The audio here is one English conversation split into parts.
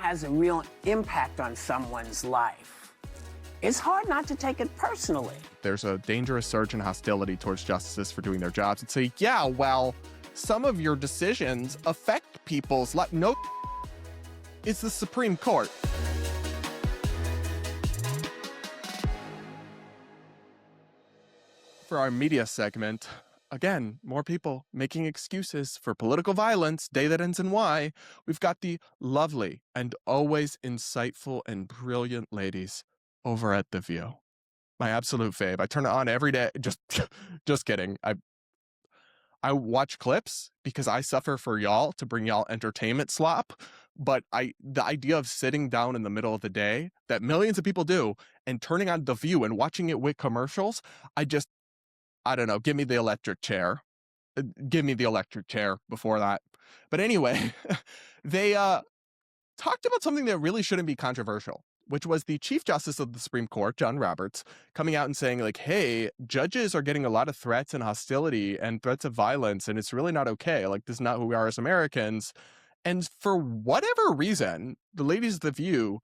has a real impact on someone's life, it's hard not to take it personally. There's a dangerous surge in hostility towards justices for doing their jobs and say, yeah, well, some of your decisions affect people's life. No, it's the Supreme Court. For our media segment, again, more people making excuses for political violence, day that ends in Y. We've got the lovely and always insightful and brilliant ladies over at The View. My absolute fave. I turn it on every day. Just kidding. I watch clips because I suffer for y'all to bring y'all entertainment slop. But the idea of sitting down in the middle of the day that millions of people do and turning on The View and watching it with commercials, I don't know, give me the electric chair. Give me the electric chair before that. But anyway, they talked about something that really shouldn't be controversial, which was the Chief Justice of the Supreme Court, John Roberts, coming out and saying, like, hey, judges are getting a lot of threats and hostility and threats of violence, and it's really not okay. Like, this is not who we are as Americans. And for whatever reason, the ladies of The View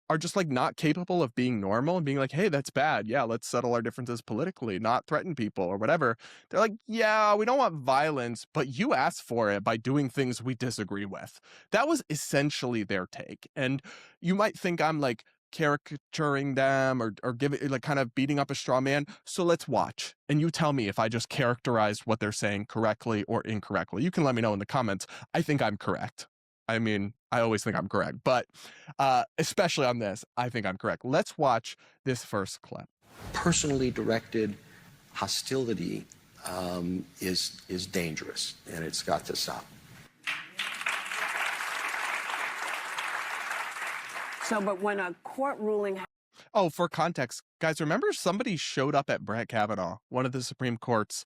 are just like not capable of being normal and being like, hey, that's bad. Yeah, let's settle our differences politically, not threaten people or whatever. They're like, yeah, we don't want violence, but you asked for it by doing things we disagree with. That was essentially their take. And you might think I'm like caricaturing them or giving like kind of beating up a straw man. So let's watch. And you tell me if I just characterized what they're saying correctly or incorrectly. You can let me know in the comments. I think I'm correct. I mean, I always think I'm correct, but especially on this, I think I'm correct. Let's watch this first clip. Personally directed hostility is dangerous, and it's got to stop. So, but when a court ruling... Oh, for context, guys, remember somebody showed up at Brett Kavanaugh, one of the Supreme Court's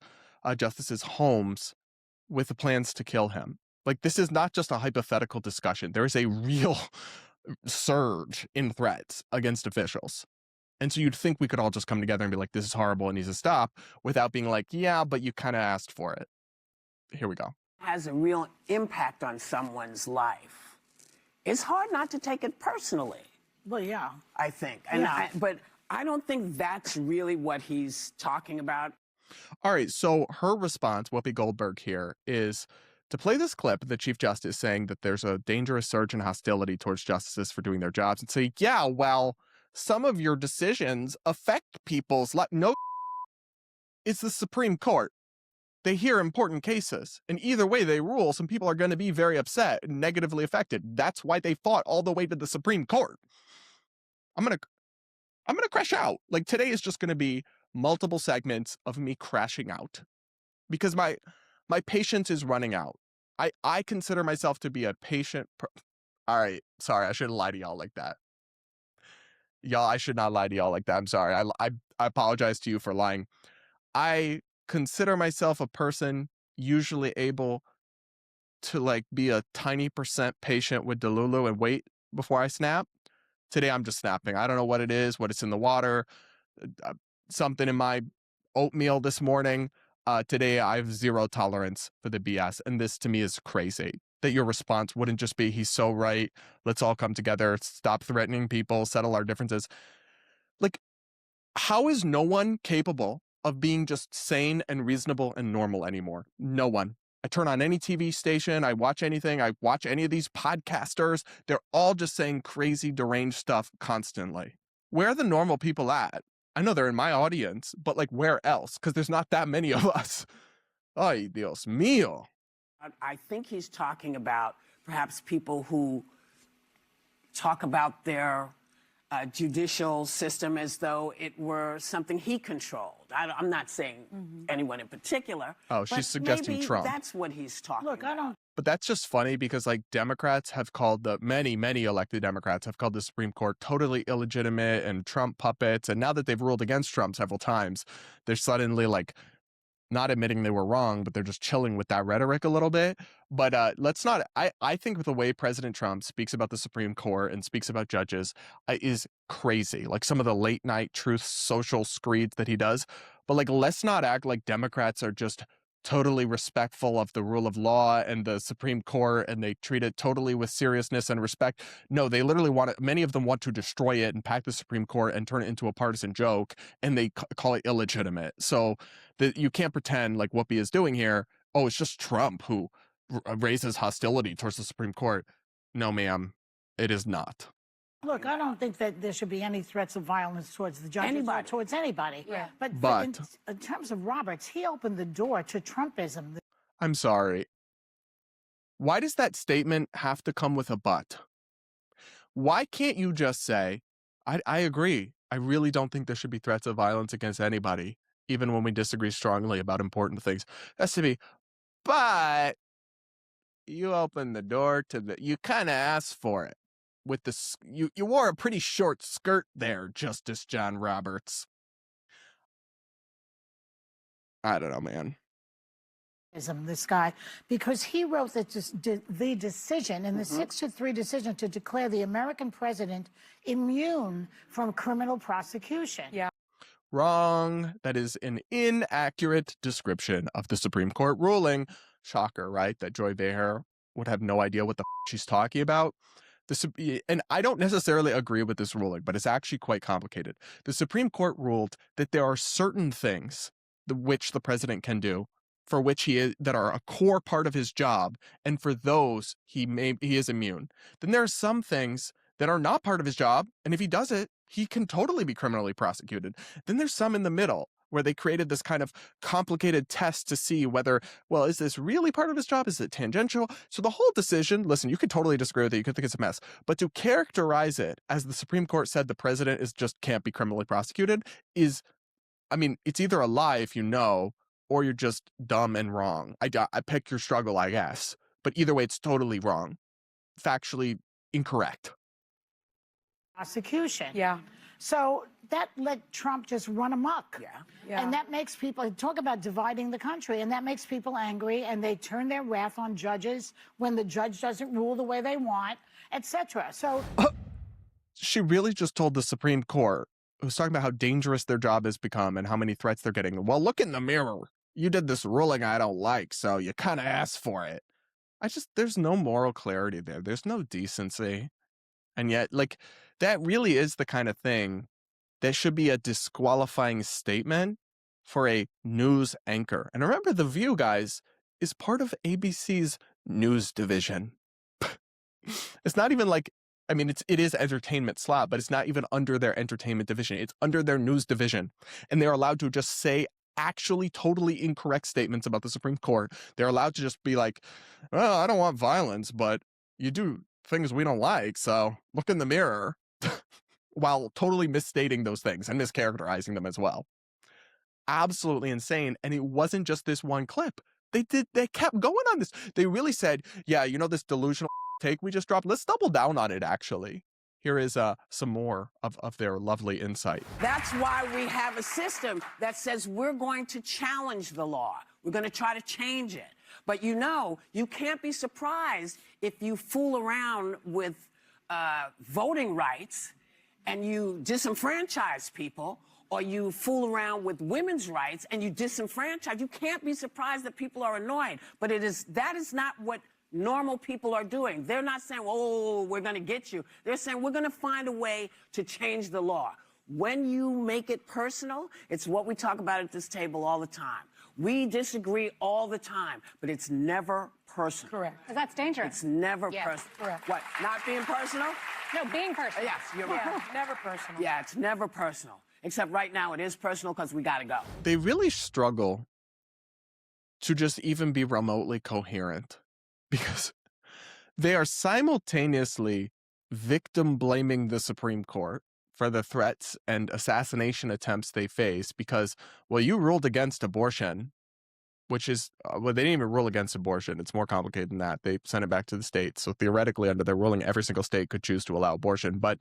justices' homes, with the plans to kill him. Like, this is not just a hypothetical discussion. There is a real surge in threats against officials. And so you'd think we could all just come together and be like, this is horrible, it needs to stop, without being like, yeah, but you kind of asked for it. Here we go. Has a real impact on someone's life. It's hard not to take it personally. Well, yeah. I think. And but I don't think that's really what he's talking about. All right, so her response, Whoopi Goldberg here, is to play this clip, the Chief Justice saying that there's a dangerous surge in hostility towards justices for doing their jobs and say, yeah, well, some of your decisions affect people's life. No, it's the Supreme Court. They hear important cases, and either way they rule, some people are going to be very upset and negatively affected. That's why they fought all the way to the Supreme Court. I'm going to crash out. Like, today is just going to be multiple segments of me crashing out because my patience is running out. I consider myself to be a patient. All right. Sorry. I shouldn't lie to y'all like that. Y'all, I should not lie to y'all like that. I'm sorry. I apologize to you for lying. I consider myself a person usually able to like be a tiny percent patient with Delulu and wait before I snap. Today, I'm just snapping. I don't know what it is, what it's in the water, something in my oatmeal this morning. Today, I have zero tolerance for the BS. And this to me is crazy that your response wouldn't just be, he's so right. Let's all come together, stop threatening people, settle our differences. Like, how is no one capable of being just sane and reasonable and normal anymore? No one. I turn on any TV station, I watch anything, I watch any of these podcasters. They're all just saying crazy, deranged stuff constantly. Where are the normal people at? I know they're in my audience, but like where else? Because there's not that many of us. Ay, Dios mío. I think he's talking about perhaps people who talk about their judicial system as though it were something he controlled. I'm not saying anyone in particular. Oh, she's suggesting maybe Trump. That's what he's talking Look, about. I don't. But that's just funny because like Democrats have called many elected Democrats have called the Supreme Court totally illegitimate and Trump puppets. And now that they've ruled against Trump several times, they're suddenly like not admitting they were wrong, but they're just chilling with that rhetoric a little bit. But let's not, I think the way President Trump speaks about the Supreme Court and speaks about judges is crazy. Like some of the late night truth social screeds that he does. But like, let's not act like Democrats are just totally respectful of the rule of law and the Supreme Court, and they treat it totally with seriousness and respect. No, they literally want it. Many of them want to destroy it and pack the Supreme Court and turn it into a partisan joke, and they call it illegitimate. So that you can't pretend like Whoopi is doing here. Oh, it's just Trump who raises hostility towards the Supreme Court. No, ma'am, it is not. Look, I don't think that there should be any threats of violence towards the judges or towards anybody. Yeah. But in terms of Roberts, he opened the door to Trumpism. I'm sorry. Why does that statement have to come with a but? Why can't you just say, I agree. I really don't think there should be threats of violence against anybody, even when we disagree strongly about important things. That's to be, but you opened the door to you kind of asked for it. With you wore a pretty short skirt there, Justice John Roberts. I don't know, man. This guy, because he wrote the decision in the 6-3 decision to declare the American president immune from criminal prosecution. Yeah. Wrong. That is an inaccurate description of the Supreme Court ruling. Shocker, right? That Joy Behar would have no idea what the she's talking about. And I don't necessarily agree with this ruling, but it's actually quite complicated. The Supreme Court ruled that there are certain things which the president can do, for which that are a core part of his job, and for those he is immune. Then there are some things that are not part of his job, and if he does it, he can totally be criminally prosecuted. Then there's some in the middle, where they created this kind of complicated test to see whether, well, is this really part of his job? Is it tangential? So the whole decision, listen, you could totally disagree with it. You could think it's a mess. But to characterize it as the Supreme Court said the president can't be criminally prosecuted is, I mean, it's either a lie if you know, or you're just dumb and wrong. I pick your struggle, I guess. But either way, it's totally wrong. Factually incorrect. Prosecution. Yeah. So that let Trump just run amok. Yeah. And that makes people talk about dividing the country, and that makes people angry, and they turn their wrath on judges when the judge doesn't rule the way they want, etc. So she really just told the Supreme Court, who's talking about how dangerous their job has become and how many threats they're getting. Well, look in the mirror. You did this ruling I don't like, so you kind of asked for it. There's no moral clarity there. There's no decency. And yet, like, that really is the kind of thing that should be a disqualifying statement for a news anchor. And remember, The View, guys, is part of ABC's news division. It's not even like, I mean, it is entertainment slot, but it's not even under their entertainment division. It's under their news division. And they're allowed to just say actually totally incorrect statements about the Supreme Court. They're allowed to just be like, well, I don't want violence, but you do things we don't like, so look in the mirror, while totally misstating those things and mischaracterizing them as well. Absolutely insane. And it wasn't just this one clip. They kept going on this. They really said, yeah, you know, this delusional take we just dropped, let's double down on it, actually. Here is some more of their lovely insight. That's why we have a system that says we're going to challenge the law. We're going to try to change it. But you know, you can't be surprised if you fool around with voting rights and you disenfranchise people, or you fool around with women's rights and you disenfranchise. You can't be surprised that people are annoyed. But that is not what normal people are doing. They're not saying, oh, we're going to get you. They're saying we're going to find a way to change the law. When you make it personal, it's what we talk about at this table all the time. We disagree all the time, but it's never personal. Correct. Because that's dangerous. It's never Yes, personal. correct. What, not being personal? No, being personal. Yes, you're right. Yeah, never personal. Yeah, it's never personal. Except right now it is personal because we got to go. They really struggle to just even be remotely coherent, because they are simultaneously victim blaming the Supreme Court for the threats and assassination attempts they face because, well, you ruled against abortion, which is, well, they didn't even rule against abortion. It's more complicated than that. They sent it back to the states. So theoretically, under their ruling, every single state could choose to allow abortion. But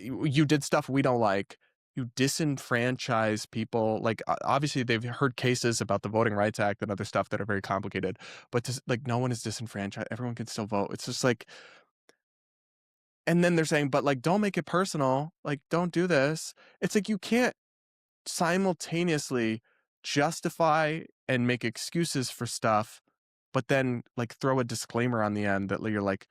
you did stuff we don't like. You disenfranchise people. Like, obviously, they've heard cases about the Voting Rights Act and other stuff that are very complicated. But like, no one is disenfranchised. Everyone can still vote. It's just like, and then they're saying, but like, don't make it personal. Like, don't do this. It's like, you can't simultaneously justify and make excuses for stuff, but then like throw a disclaimer on the end that you're like,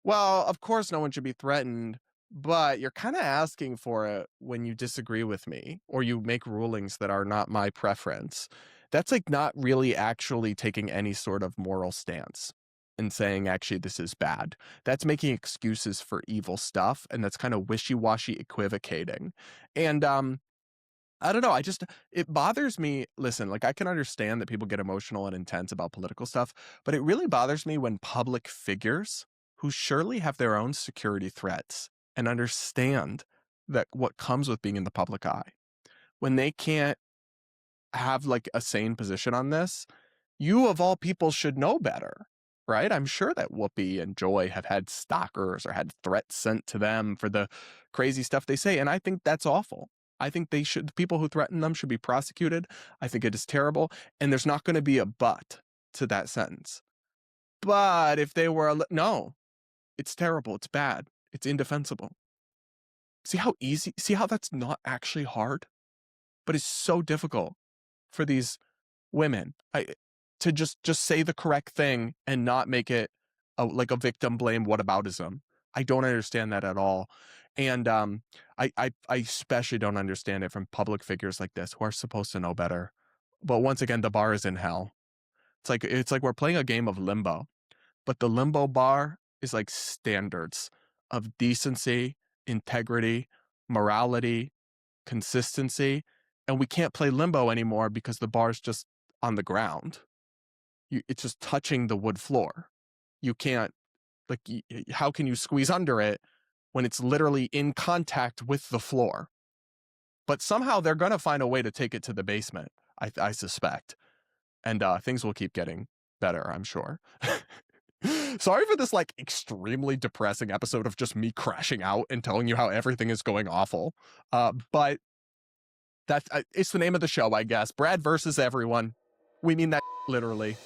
well, of course no one should be threatened, but you're kind of asking for it when you disagree with me or you make rulings that are not my preference. That's like not really actually taking any sort of moral stance and saying, actually, this is bad. That's making excuses for evil stuff. And that's kind of wishy-washy equivocating. And I don't know. It bothers me. Listen, like I can understand that people get emotional and intense about political stuff, but it really bothers me when public figures who surely have their own security threats and understand that what comes with being in the public eye, when they can't have like a sane position on this, you of all people should know better, right? I'm sure that Whoopi and Joy have had stalkers or had threats sent to them for the crazy stuff they say. And I think that's awful. I think the people who threaten them should be prosecuted. I think it is terrible. And there's not going to be a but to that sentence. But if they were, no, it's terrible. It's bad. It's indefensible. See how that's not actually hard, but it's so difficult for these women to just say the correct thing and not make it like a victim blame whataboutism. I don't understand that at all. And I especially don't understand it from public figures like this who are supposed to know better. But once again, the bar is in hell. It's like we're playing a game of limbo, but the limbo bar is like standards of decency, integrity, morality, consistency. And we can't play limbo anymore because the bar's just on the ground. It's just touching the wood floor. You can't, like, how can you squeeze under it when it's literally in contact with the floor? But somehow they're going to find a way to take it to the basement, I suspect. And things will keep getting better, I'm sure. Sorry for this, like, extremely depressing episode of just me crashing out and telling you how everything is going awful. But that's it's the name of the show, I guess. Brad versus everyone. We mean that literally.